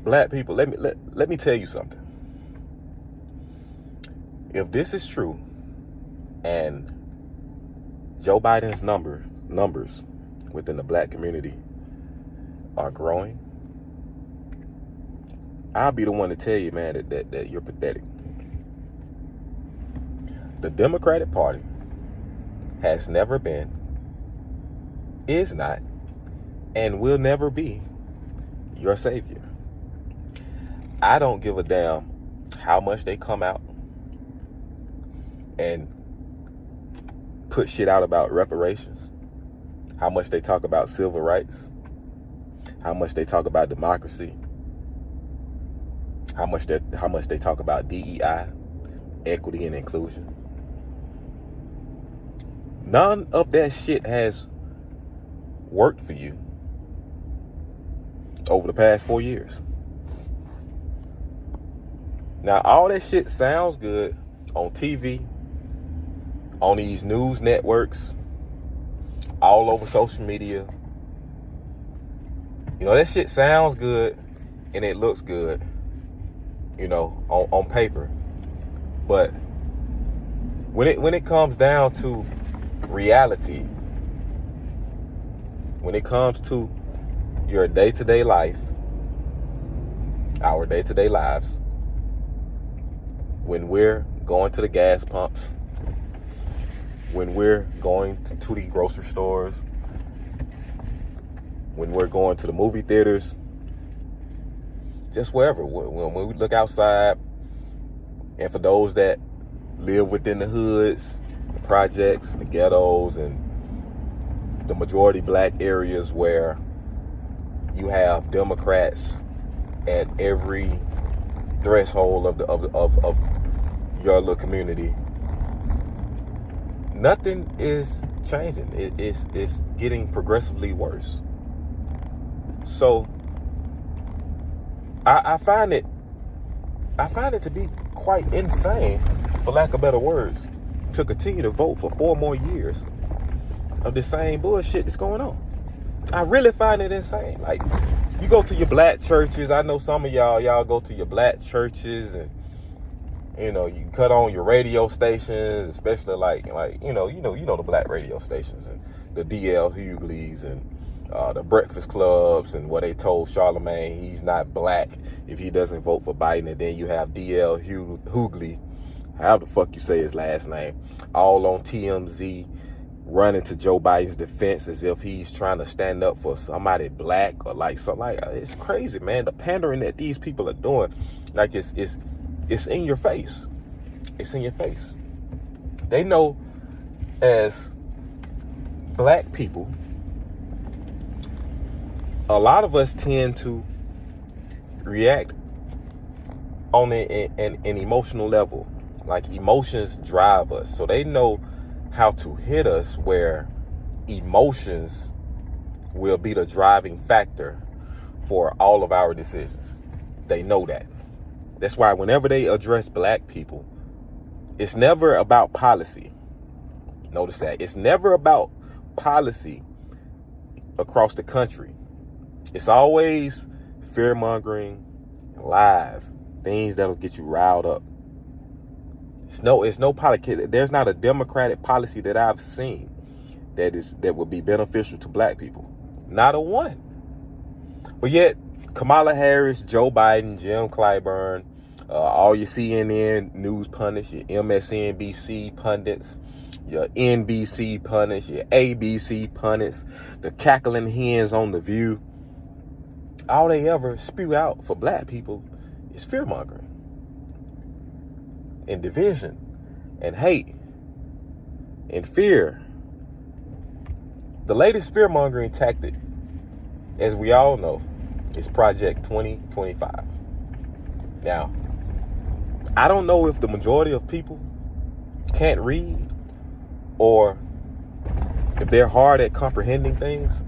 Black people, let me tell you something. If this is true and Joe Biden's numbers within the black community are growing, I'll be the one to tell you, man, that you're pathetic. The Democratic Party has never been, is not, and will never be your savior. I don't give a damn how much they come out and put shit out about reparations, how much they talk about civil rights, how much they talk about democracy, how much they talk about DEI, equity and inclusion. None of that shit has worked for you over the past 4 years. Now, all that shit sounds good on TV, on these news networks, all over social media. You know, that shit sounds good and it looks good, you know, on paper. But when it comes down to reality, when it comes to your day-to-day life, our day-to-day lives, when we're going to the gas pumps, when we're going to the grocery stores, when we're going to the movie theaters, just wherever, when we look outside, and for those that live within the hoods, the projects, the ghettos, and the majority black areas where you have Democrats at every threshold of your little community, nothing is changing. It's getting progressively worse. So I find it to be quite insane, for lack of better words, to continue to vote for 4 more years of the same bullshit that's going on. I really find it insane. Like, you go to your black churches. I know some of y'all go to your black churches, and you know, you cut on your radio stations, especially like you know the black radio stations and the DL Hughley's and the Breakfast Clubs, and where they told Charlemagne he's not black if he doesn't vote for Biden. And then you have DL Hughley, how the fuck you say his last name, all on TMZ running to Joe Biden's defense as if he's trying to stand up for somebody black or like something. Like, it's crazy, man. The pandering that these people are doing, like it's in your face. It's in your face. They know, as black people, a lot of us tend to react on an emotional level. Like, emotions drive us. So they know how to hit us where emotions will be the driving factor for all of our decisions. They know that. That's why whenever they address black people, it's never about policy. Notice that. It's never about policy across the country. It's always fear-mongering, lies, things that'll get you riled up. It's no politics. There's not a Democratic policy that I've seen that would be beneficial to black people. Not a one. But yet, Kamala Harris, Joe Biden, Jim Clyburn, all your CNN news pundits, your MSNBC pundits, your NBC pundits, your ABC pundits, the cackling hens on The View, all they ever spew out for black people is fear-mongering and division and hate and fear. The latest fear-mongering tactic, as we all know, is Project 2025. Now, I don't know if the majority of people can't read or if they're hard at comprehending things,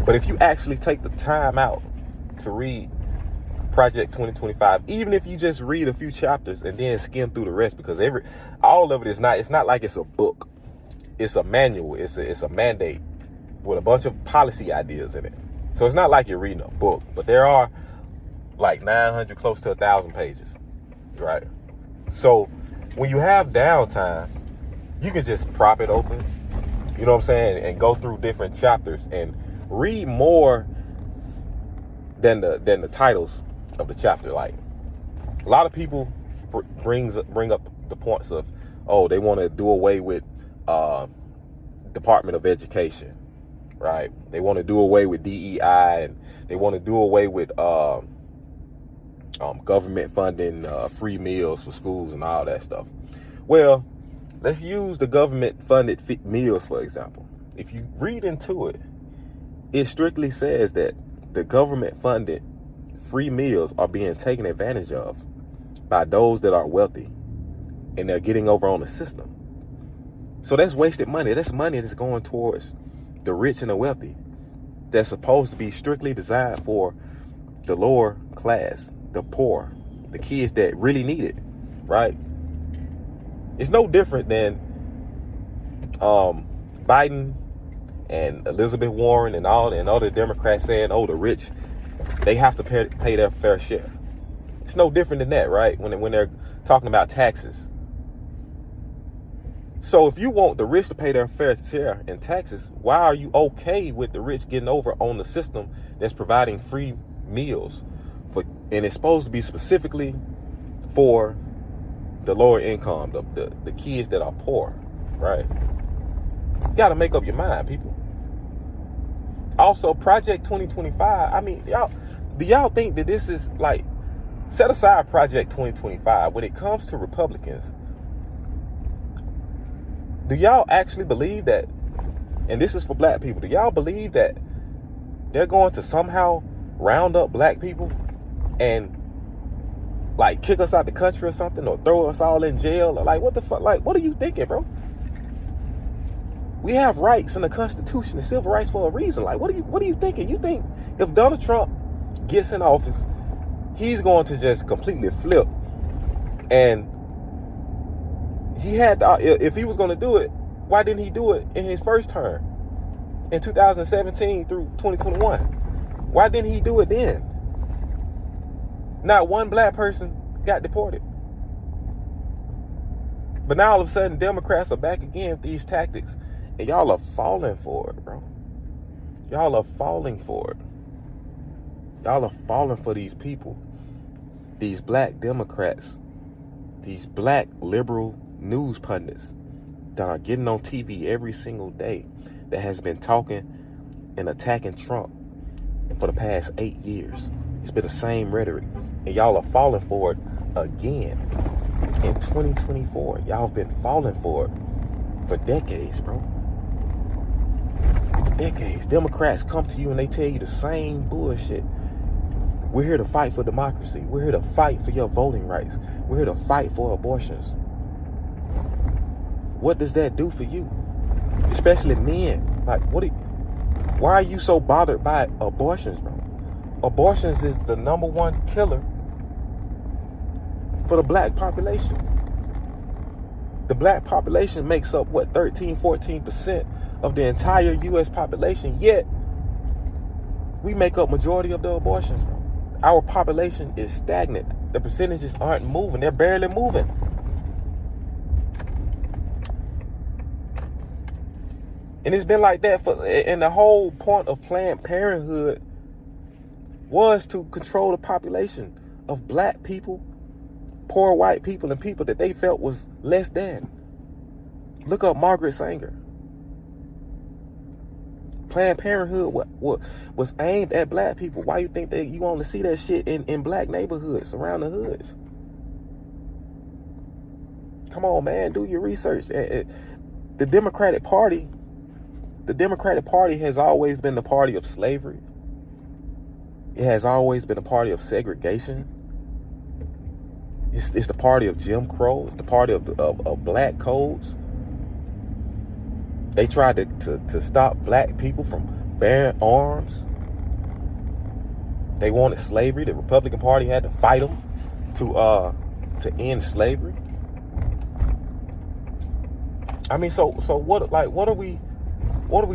but if you actually take the time out to read Project 2025, even if you just read a few chapters and then skim through the rest, because all of it is not, it's not like it's a book. It's a manual. It's a mandate with a bunch of policy ideas in it. So it's not like you're reading a book, but there are like 900, close to 1,000 pages, right? So when you have downtime, you can just prop it open, you know what I'm saying, and go through different chapters and read more than the titles of the chapter. Like, a lot of people bring up the points of, oh, they want to do away with Department of Education, right? They want to do away with DEI, and they want to do away with government funding free meals for schools and all that stuff. Well, let's use the government funded meals, for example. If you read into it, it strictly says that the government funded free meals are being taken advantage of by those that are wealthy, and they're getting over on the system. So that's wasted money. That's money that's going towards the rich and the wealthy, that's supposed to be strictly designed for the lower class, the poor, the kids that really need it, right? It's no different than Biden and Elizabeth Warren and other Democrats saying, oh, the rich, they have to pay their fair share. It's no different than that, right? When they're talking about taxes. So if you want the rich to pay their fair share in taxes, why are you okay with the rich getting over on the system that's providing free meals and it's supposed to be specifically for the lower income, the kids that are poor, right? You got to make up your mind, people. Also, Project 2025. I mean, do y'all think that this is like, set aside Project 2025, when it comes to Republicans, do y'all actually believe that, and this is for black people, do y'all believe that they're going to somehow round up black people and like kick us out the country or something, or throw us all in jail? Or like, what the fuck? Like, what are you thinking, bro? We have rights in the Constitution and civil rights for a reason. Like, what are you thinking? You think if Donald Trump gets in office, he's going to just completely flip? And he had if he was going to do it, why didn't he do it in his first term in 2017 through 2021? Why didn't he do it then? Not one black person got deported. But now all of a sudden Democrats are back again with these tactics, and y'all are falling for it, bro. Y'all are falling for it. Y'all are falling for these people, these black Democrats, these black liberal news pundits that are getting on TV every single day, that has been talking and attacking Trump for the past 8 years. It's been the same rhetoric, and y'all are falling for it again in 2024. Y'all have been falling for it for decades, bro. For decades. Democrats come to you and they tell you the same bullshit. We're here to fight for democracy. We're here to fight for your voting rights. We're here to fight for abortions. What does that do for you? Especially men. Like, why are you so bothered by abortions, bro? Abortions is the #1 killer for the black population. The black population makes up, 13-14% of the entire U.S. population, yet we make up majority of the abortions, bro. Our population is stagnant. The percentages aren't moving. They're barely moving. And it's been like that and the whole point of Planned Parenthood was to control the population of black people, poor white people, and people that they felt was less than. Look up Margaret Sanger. Planned Parenthood was aimed at black people. Why you think that you only see that shit in black neighborhoods, around the hoods? Come on, man, do your research. The Democratic Party has always been the party of slavery. It has always been a party of segregation. It's the party of Jim Crow. It's the party of black codes. They tried to stop black people from bearing arms. They wanted slavery. The Republican Party had to fight them to end slavery. I mean, so what are we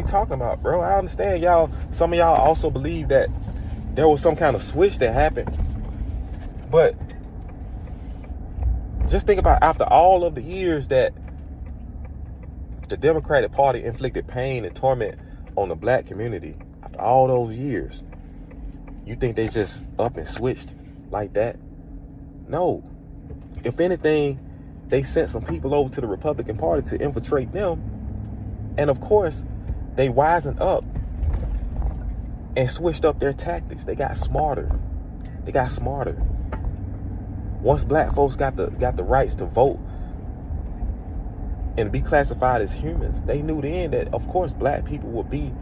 talking about, bro? I understand y'all. Some of y'all also believe that there was some kind of switch that happened But just think about, after all of the years that the Democratic Party inflicted pain and torment on the black community, after all those years, you think they just up and switched like that? No. If anything, they sent some people over to the Republican Party to infiltrate them. And of course, they wisened up and switched up their tactics. They got smarter. Once black folks got the rights to vote and be classified as humans, they knew then that, of course, black people would be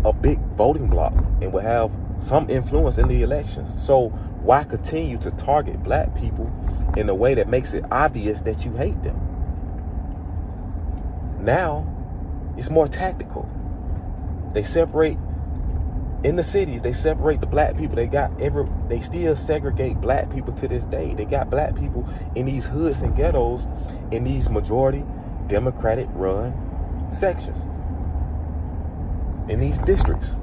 a big voting bloc and would have some influence in the elections. So why continue to target black people in a way that makes it obvious that you hate them? Now, it's more tactical. They separate, in the cities, they separate the black people. They still segregate black people to this day. They got black people in these hoods and ghettos in these majority Democratic run sections, in these districts.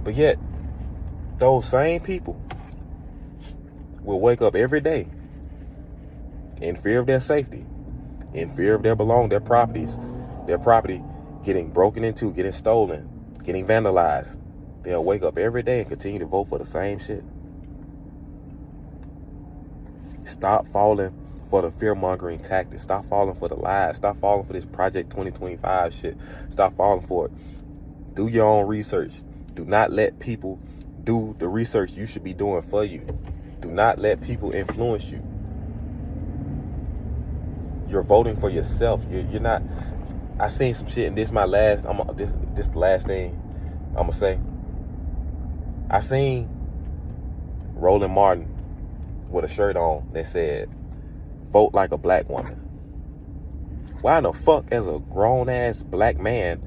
But yet, those same people will wake up every day in fear of their safety, in fear of their property getting broken into, getting stolen, getting vandalized. They'll wake up every day and continue to vote for the same shit. Stop falling for the fear-mongering tactics. Stop falling for the lies. Stop falling for this Project 2025 shit. Stop falling for it. Do your own research. Do not let people do the research you should be doing for you. Do not let people influence you. You're voting for yourself. You're not. I seen some shit, and this my last. This the last thing I'm gonna say. I seen Roland Martin with a shirt on that said, "Vote like a black woman." Why in the fuck, as a grown ass black man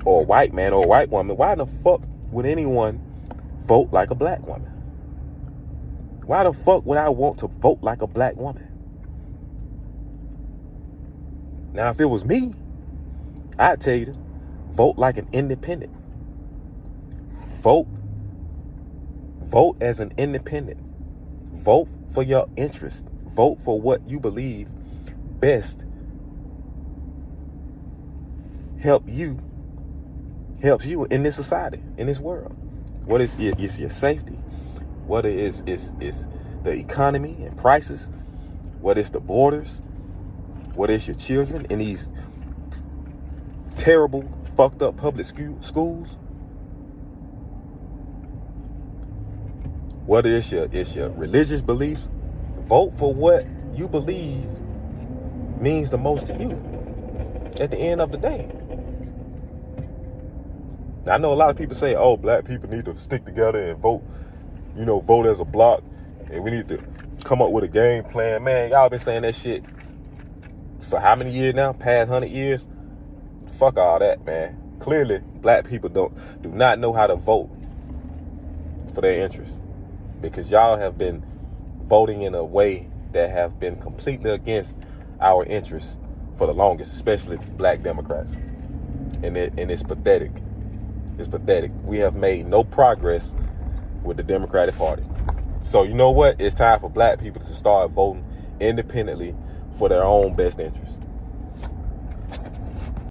or a white man or a white woman, why in the fuck would anyone vote like a black woman? Why the fuck would I want to vote like a black woman? Now, if it was me, I'd tell you to vote like an independent. Vote as an independent. Vote for your interest. Vote for what you believe best helps you in this society, in this world. What is your safety? What is the economy and prices? What is the borders? What is your children in these terrible, fucked up public schools? What is your religious beliefs? Vote for what you believe means the most to you at the end of the day. Now, I know a lot of people say, oh, black people need to stick together and vote as a bloc, and we need to come up with a game plan. Man, y'all been saying that shit for how many years now? Past 100 years? Fuck all that, man. Clearly, black people do not know how to vote for their interests, because y'all have been voting in a way that have been completely against our interests for the longest, especially black Democrats. And it's pathetic. It's pathetic. We have made no progress with the Democratic Party. So you know what? It's time for black people to start voting independently for their own best interests.